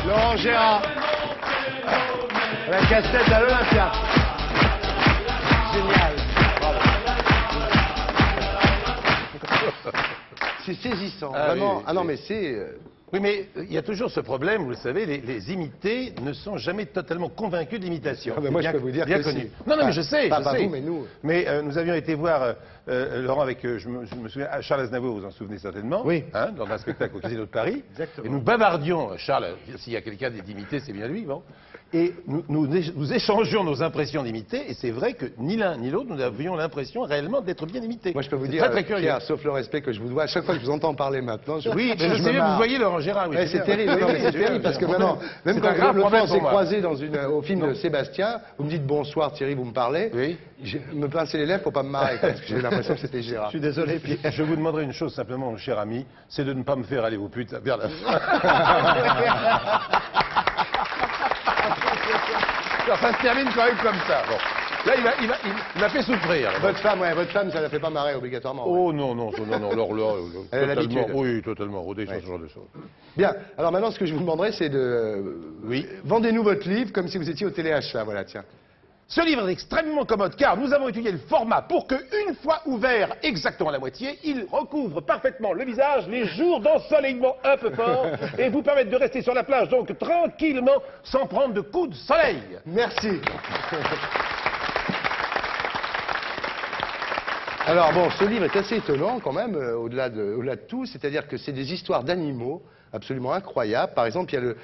Laurent Gérard. La cassette à l'Olympia. Génial. Bravo. C'est saisissant, vraiment. Oui, ah non, mais c'est... Oui, mais il y a toujours ce problème, vous le savez, les imités ne sont jamais totalement convaincus de l'imitation. Ah ben moi, je peux vous dire bien que connu. si. Non, non, mais je sais, Pas je sais. vous, mais nous. Mais nous avions été voir, Laurent, avec, je me souviens, Charles Aznavour, vous en souvenez certainement, Oui. hein, dans un spectacle au Casino de Paris. Exactement. Et nous bavardions, Charles, s'il y a quelqu'un d'imité, c'est bien lui, bon. Et nous échangions nos impressions d'imiter, et c'est vrai que ni l'un ni l'autre, nous avions l'impression réellement d'être bien imités. Moi, je peux vous C'est dire, très, très curieux. Pierre, sauf le respect que je vous dois, à chaque fois que je vous entends parler maintenant... Oui, mais je me sais bien, marre. vous voyez Laurent Gérard, oui. Ouais, c'est terrible, non, mais c'est terrible, parce que maintenant, même quand grave l'autre fois on problème s'est pour moi. croisés au film de Sébastien, vous me dites bonsoir Thierry, vous me parlez, Oui. je me pincer les lèvres pour pas me marrer, parce que j'ai l'impression que c'était Gérard. Je suis désolé, puis je vous demanderai une chose simplement, mon cher ami, c'est de ne pas me faire aller au pute vers la fin. Alors, ça se termine quand même comme ça. Bon. Là, il m'a fait souffrir. Là. Votre femme, ça la fait pas marrer obligatoirement. Oh non, non, non, non, alors là, Elle a totalement, l'habitude. oui, totalement, rodé sur Oui. ce genre de choses. Bien, alors maintenant ce que je vous demanderai c'est de... Oui. Vendez-nous votre livre comme si vous étiez au téléachat, voilà, tiens. Ce livre est extrêmement commode car nous avons étudié le format pour que, une fois ouvert exactement à la moitié, il recouvre parfaitement le visage les jours d'ensoleillement un peu fort et vous permettre de rester sur la plage donc tranquillement sans prendre de coups de soleil. Merci. Alors bon, ce livre est assez étonnant quand même, au-delà de tout, c'est-à-dire que c'est des histoires d'animaux absolument incroyables. Par exemple, il y a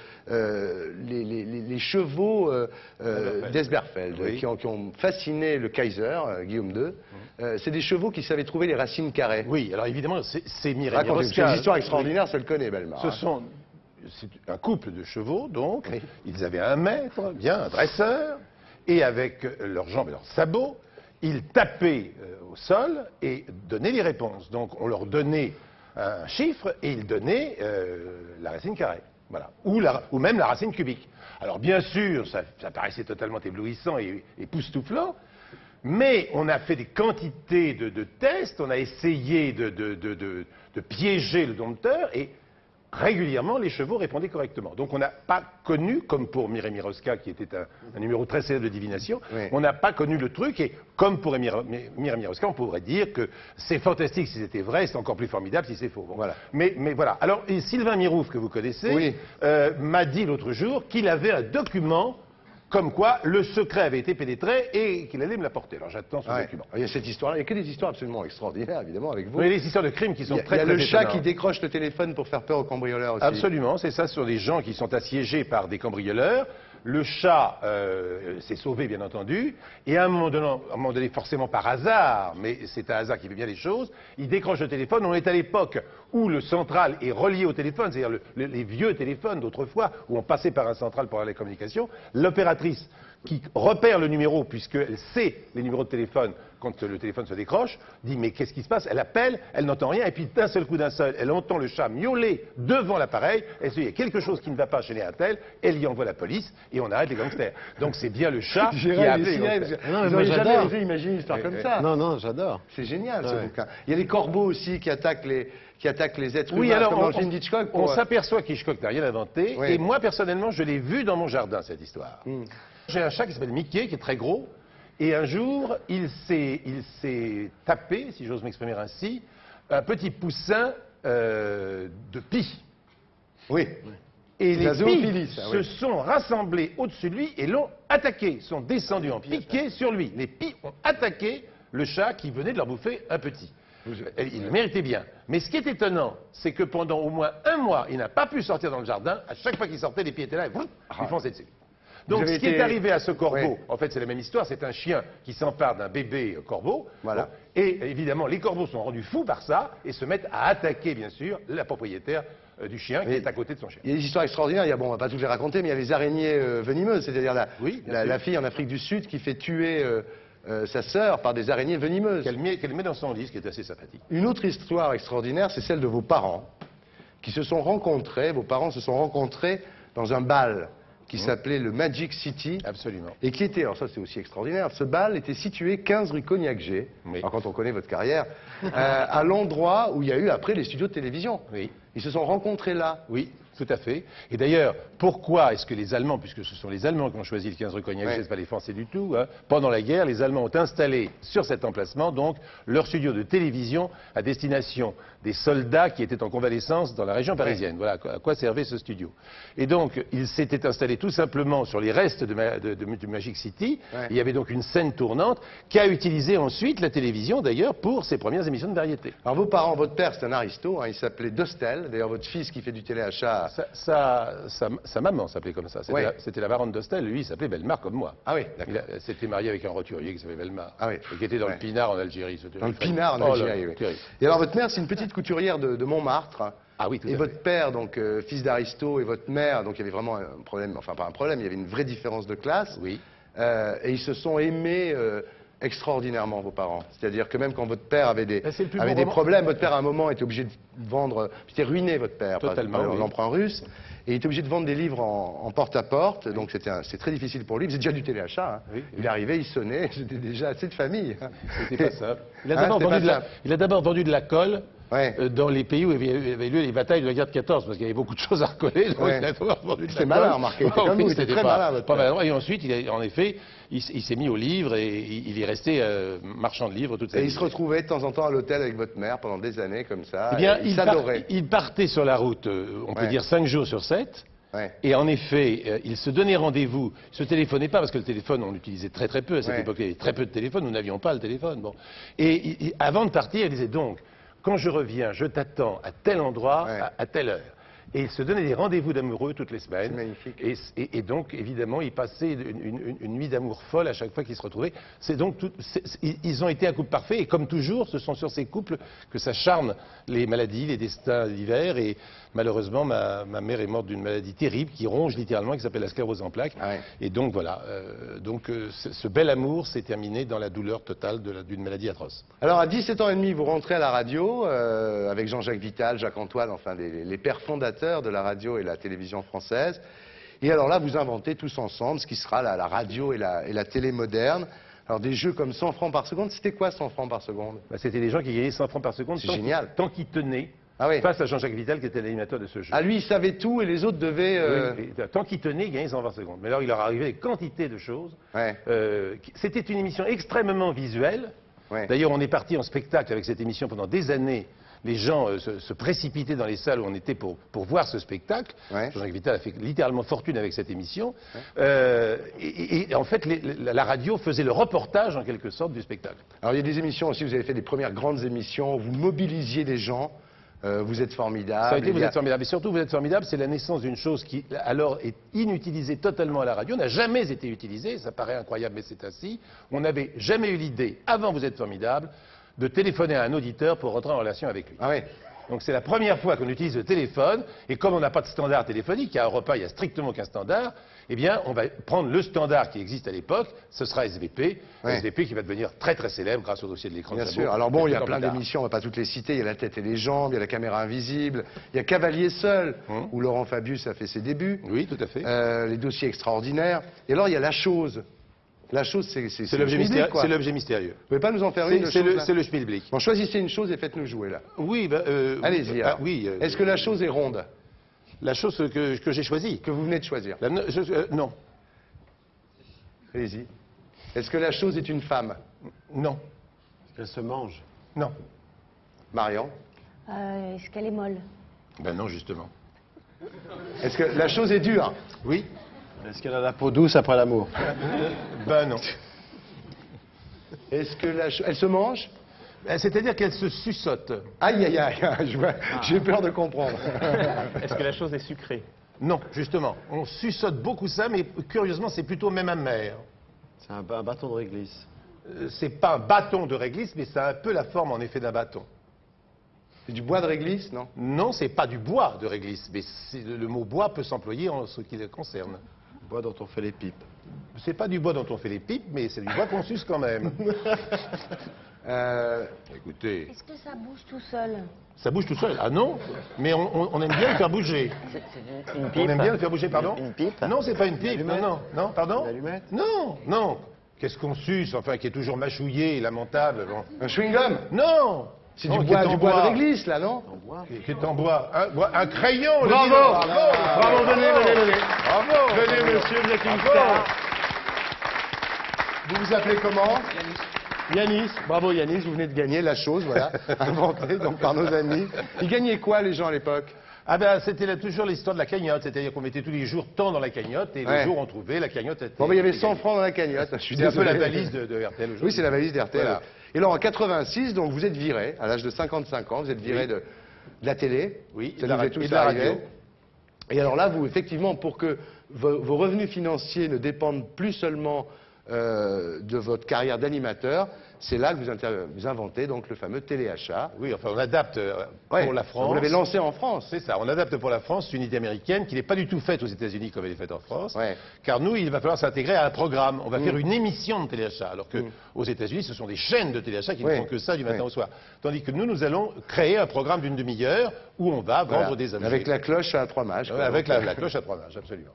les chevaux d'Esberfeld Oui. qui ont fasciné le Kaiser, Guillaume II. C'est des chevaux qui savaient trouver les racines carrées. Oui, alors évidemment, c'est Mireille Racontez, c'est Rosca. une histoire extraordinaire, ça le connaît, Belmar. C'est un couple de chevaux, donc. Oui. Ils avaient un maître, bien, un dresseur, et avec leurs jambes et leurs sabots, ils tapaient au sol et donnaient les réponses. Donc, on leur donnait un chiffre et ils donnaient la racine carrée. Voilà. Ou même la racine cubique. Alors, bien sûr, ça paraissait totalement éblouissant et époustouflant. Mais on a fait des quantités de tests, on a essayé de piéger le dompteur et régulièrement les chevaux répondaient correctement. Donc on n'a pas connu, comme pour Mireille Mirosca qui était un numéro très célèbre de divination, Oui. on n'a pas connu le truc et comme pour Mireille Mirosca on pourrait dire que c'est fantastique si c'était vrai, c'est encore plus formidable si c'est faux. Bon. Voilà. Mais voilà. Alors et Sylvain Mirouf que vous connaissez Oui. m'a dit l'autre jour qu'il avait un document comme quoi le secret avait été pénétré et qu'il allait me l'apporter. Alors j'attends ce Ouais. document. Il y a cette histoire-là, il n'y a que des histoires absolument extraordinaires, évidemment, avec vous. Vous voyez les histoires de crimes qui sont Il y a, très il y a très le chat étonnantes. qui décroche le téléphone pour faire peur aux cambrioleurs aussi. Absolument, c'est ça, ce sont des gens qui sont assiégés par des cambrioleurs. Le chat s'est sauvé, bien entendu, et à un moment donné, forcément par hasard, mais c'est un hasard qui fait bien les choses, il décroche le téléphone. On est à l'époque où le central est relié au téléphone, c'est-à-dire les vieux téléphones d'autrefois, où on passait par un central pour avoir les communications. L'opératrice qui repère le numéro, puisqu'elle sait les numéros de téléphone quand le téléphone se décroche, dit mais qu'est-ce qui se passe? Elle appelle, elle n'entend rien, et puis d'un seul coup elle entend le chat miauler devant l'appareil, elle se dit il y a quelque chose qui ne va pas chez les Intel, elle y envoie la police, et on arrête les gangsters. Donc c'est bien le chat qui a appelé les gangsters. Non, mais Vous moi, n'avez jamais j'adore. osé imaginer une histoire comme ça. Non, non, j'adore. C'est génial ce Ouais. bouquin. Il y a les corbeaux aussi qui attaquent les êtres Oui, humains, alors comme dans le film d'Hitchcock. on s'aperçoit qu'Hitchcock n'a rien inventé, Oui. et moi personnellement je l'ai vu dans mon jardin cette histoire. J'ai un chat qui s'appelle Mickey, qui est très gros, et un jour il s'est tapé, si j'ose m'exprimer ainsi, un petit poussin de pie. Oui. Et La les zoophilie, pies ça, se oui. sont rassemblés au-dessus de lui et l'ont attaqué, sont descendus en piqué sur lui. Les pies ont attaqué le chat qui venait de leur bouffer un petit. Il le méritait bien. Mais ce qui est étonnant, c'est que pendant au moins un mois, il n'a pas pu sortir dans le jardin. À chaque fois qu'il sortait, les pieds étaient là et il fonçait dessus. Donc avez ce qui été- est arrivé à ce corbeau, Oui. en fait c'est la même histoire, c'est un chien qui s'empare d'un bébé corbeau. Voilà. Bon, et évidemment, les corbeaux sont rendus fous par ça et se mettent à attaquer, bien sûr, la propriétaire du chien qui Oui. est à côté de son chien. Il y a des histoires extraordinaires, bon, on va pas toutes les raconter, mais il y a les araignées venimeuses, c'est-à-dire Oui, bien la sûr. fille en Afrique du Sud qui fait tuer sa sœur par des araignées venimeuses. Qu'elle met dans son lit, ce qui est assez sympathique. Une autre histoire extraordinaire, c'est celle de vos parents, qui se sont rencontrés, vos parents se sont rencontrés dans un bal qui s'appelait le Magic City, Absolument. et qui était, alors ça c'est aussi extraordinaire, ce bal était situé 15 rue Cognac-G, Oui. alors quand on connaît votre carrière, à l'endroit où il y a eu après les studios de télévision. Oui. Ils se sont rencontrés là. Oui. Tout à fait. Et d'ailleurs, pourquoi est-ce que les Allemands, puisque ce sont les Allemands qui ont choisi le 15 rue Cognac, c'est pas les Français du tout, hein, pendant la guerre, les Allemands ont installé sur cet emplacement donc leur studio de télévision à destination des soldats qui étaient en convalescence dans la région parisienne. Voilà à quoi servait ce studio. Et donc, il s'était installé tout simplement sur les restes du Magic City. Il y avait donc une scène tournante qu'a utilisé ensuite la télévision, d'ailleurs, pour ses premières émissions de variété. Alors vos parents, votre père, c'est un aristo, hein, il s'appelait Dostel. D'ailleurs, votre fils qui fait du téléachat... Sa maman s'appelait comme ça. C'était la baronne d'Ostel. Lui, il s'appelait Bellemare comme moi. Ah oui, il s'était marié avec un roturier qui s'appelait Bellemare. Ah oui. Et qui était dans le Pinard en Algérie. Dans le Pinard en Algérie, oui. Et alors votre mère, c'est une petite couturière de Montmartre. Ah oui, tout à fait. Et votre père, donc fils d'aristo, et votre mère, donc il y avait vraiment un problème, enfin pas un problème, il y avait une vraie différence de classe. Oui. Et ils se sont aimés extraordinairement, vos parents. C'est-à-dire que même quand votre père avait des problèmes, votre père à un moment était obligé de vendre, c'était ruiné votre père, totalement, par l'emprunt russe, et il était obligé de vendre des livres en porte-à-porte, donc c'est très difficile pour lui. Il faisait déjà du téléachat, hein. Il arrivait, il sonnait, c'était déjà assez de famille. C'était pas simple. Il a d'abord vendu de la colle. Dans les pays où il y avait lieu les batailles de la guerre de 14, parce qu'il y avait beaucoup de choses à recoller. C'était malin, remarqué. C'était très malin, votre père. Et ensuite, en effet, il s'est mis au livre et il est resté marchand de livres toute sa vie. Et il se retrouvait de temps en temps à l'hôtel avec votre mère pendant des années comme ça. Eh bien, il s'adorait. Il partait sur la route, on peut dire 5 jours sur 7. Et en effet, il se donnait rendez-vous, il se téléphonait pas parce que le téléphone, on l'utilisait très très peu à cette époque, il y avait très peu de téléphones, nous n'avions pas le téléphone. Bon. Et avant de partir, il disait donc, quand je reviens, je t'attends à tel endroit, à telle heure. Et il se donnait des rendez-vous d'amoureux toutes les semaines. C'est magnifique. Et donc, évidemment, il passait une nuit d'amour folle à chaque fois qu'ils se retrouvaient. Ils ont été un couple parfait. Et comme toujours, ce sont sur ces couples que s'acharnent les maladies, les destins divers. Et malheureusement, ma mère est morte d'une maladie terrible qui ronge littéralement, qui s'appelle la sclérose en plaques. Et donc, voilà. Ce bel amour s'est terminé dans la douleur totale d'une maladie atroce. Alors, à 17 ans et demi, vous rentrez à la radio avec Jean-Jacques Vital, Jacques-Antoine, enfin, les pères fondateurs de la radio et la télévision française. Et alors là, vous inventez tous ensemble ce qui sera la radio et la télé moderne. Alors des jeux comme 100 francs par seconde, c'était quoi 100 francs par seconde? C'était des gens qui gagnaient 100 francs par seconde tant qu'ils tenaient face à Jean-Jacques Vital qui était l'animateur de ce jeu. Ah lui, il savait tout et les autres devaient... Tant qu'il tenait, il gagnait 120 secondes. Mais alors il leur arrivait des quantités de choses. C'était une émission extrêmement visuelle. D'ailleurs, on est parti en spectacle avec cette émission pendant des années. Les gens se précipitaient dans les salles où on était pour voir ce spectacle. Jean-Jacques Vital a fait littéralement fortune avec cette émission. Et en fait, la radio faisait le reportage, en quelque sorte, du spectacle. Alors, il y a des émissions aussi, vous avez fait des premières grandes émissions, vous mobilisiez des gens, vous êtes formidable. Ça a été, vous êtes formidable. Et surtout, vous êtes formidable, c'est la naissance d'une chose qui, alors, est inutilisée totalement à la radio, n'a jamais été utilisée, ça paraît incroyable, mais c'est ainsi. On n'avait jamais eu l'idée, avant Vous êtes formidable, de téléphoner à un auditeur pour rentrer en relation avec lui. Donc c'est la première fois qu'on utilise le téléphone, et comme on n'a pas de standard téléphonique, à Europe 1, il n'y a strictement qu'un standard, eh bien on va prendre le standard qui existe à l'époque, ce sera SVP, SVP qui va devenir très très célèbre grâce au dossier de l'écran. Bien sûr, alors bon, il y a plein d'émissions, on ne va pas toutes les citer, il y a La tête et les jambes, il y a La caméra invisible, il y a Cavalier seul, où Laurent Fabius a fait ses débuts. Oui, tout à fait. Les dossiers extraordinaires, et alors il y a La chose. La chose, c'est l'objet mystérieux. C'est l'objet mystérieux. Vous pouvez pas nous en faire une? C'est le schmilblick. Bon, choisissez une chose et faites-nous jouer là. Oui, allez-y. Oui. Est-ce que la chose est ronde? La chose que j'ai choisie. Que vous venez de choisir. Non. Allez-y. Est-ce que la chose est une femme? Non. Est-ce qu'elle se mange? Non. Marion? Est-ce qu'elle est molle? Ben non, justement. Est-ce que la chose est dure? Oui. Est-ce qu'elle a la peau douce après l'amour? Ben non. Est-ce que elle se mange? C'est-à-dire qu'elle se suçote. Aïe, aïe, aïe, j'ai peur de comprendre. Est-ce que la chose est sucrée? Non, justement. On suçote beaucoup ça, mais curieusement, c'est plutôt même amer. C'est un bâton de réglisse. C'est pas un bâton de réglisse, mais ça a un peu la forme, en effet, d'un bâton. C'est du bois de réglisse, non? Non, c'est pas du bois de réglisse, mais le mot bois peut s'employer en ce qui le concerne. Bois dont on fait les pipes. C'est pas du bois dont on fait les pipes, mais c'est du bois qu'on suce quand même. Écoutez... Est-ce que ça bouge tout seul? Ça bouge tout seul? Ah non, mais on aime bien le faire bouger. C'est une pipe? On aime bien le faire bouger, pardon? Une pipe? Non, c'est pas une pipe, non, pardon? Une allumette? Non. Qu'est-ce qu'on suce, enfin, qui est toujours mâchouillé et lamentable, bon. Un chewing-gum? Non. C'est Non, du qui est bois, en du bois bois. de réglisse, là, non? Qui est en bois. Un crayon. Bravo! Bravo, venez. Bravo. Venez, monsieur, vous êtes une star. Vous vous appelez comment? Yanis. Bravo Yanis, vous venez de gagner la chose, voilà, inventée donc par nos amis. Ils gagnaient quoi les gens à l'époque? Ah ben c'était toujours l'histoire de la cagnotte, c'est-à-dire qu'on mettait tous les jours tant dans la cagnotte et Ouais. le jour où on trouvait la cagnotte était... Bon, ben, il y avait 100 francs dans la cagnotte. Je suis C'est un peu désolé. la valise de RTL aujourd'hui. Oui, c'est la valise d'RTL. Voilà. Et alors en 86, donc vous êtes viré, à l'âge de 55 ans, vous êtes viré Oui. de la télé. Oui, ça et de la nous est radio- tous et de la arrivé. radio. Et alors là, vous, effectivement, pour que vos revenus financiers ne dépendent plus seulement de votre carrière d'animateur, c'est là que vous inventez donc le fameux téléachat. Oui, enfin on adapte Ouais, pour la France. Vous l'avez lancé en France. C'est ça, on adapte pour la France une idée américaine qui n'est pas du tout faite aux États-Unis comme elle est faite en France. Ouais. Car nous, il va falloir s'intégrer à un programme. On va faire une émission de téléachat. Alors que aux États-Unis, ce sont des chaînes de téléachat qui ne Ouais. font que ça du matin Ouais. au soir. Tandis que nous allons créer un programme d'une demi-heure où on va vendre Voilà. des objets. Avec la cloche à 3 mages. Ouais, quoi. avec la cloche à 3 mages, absolument.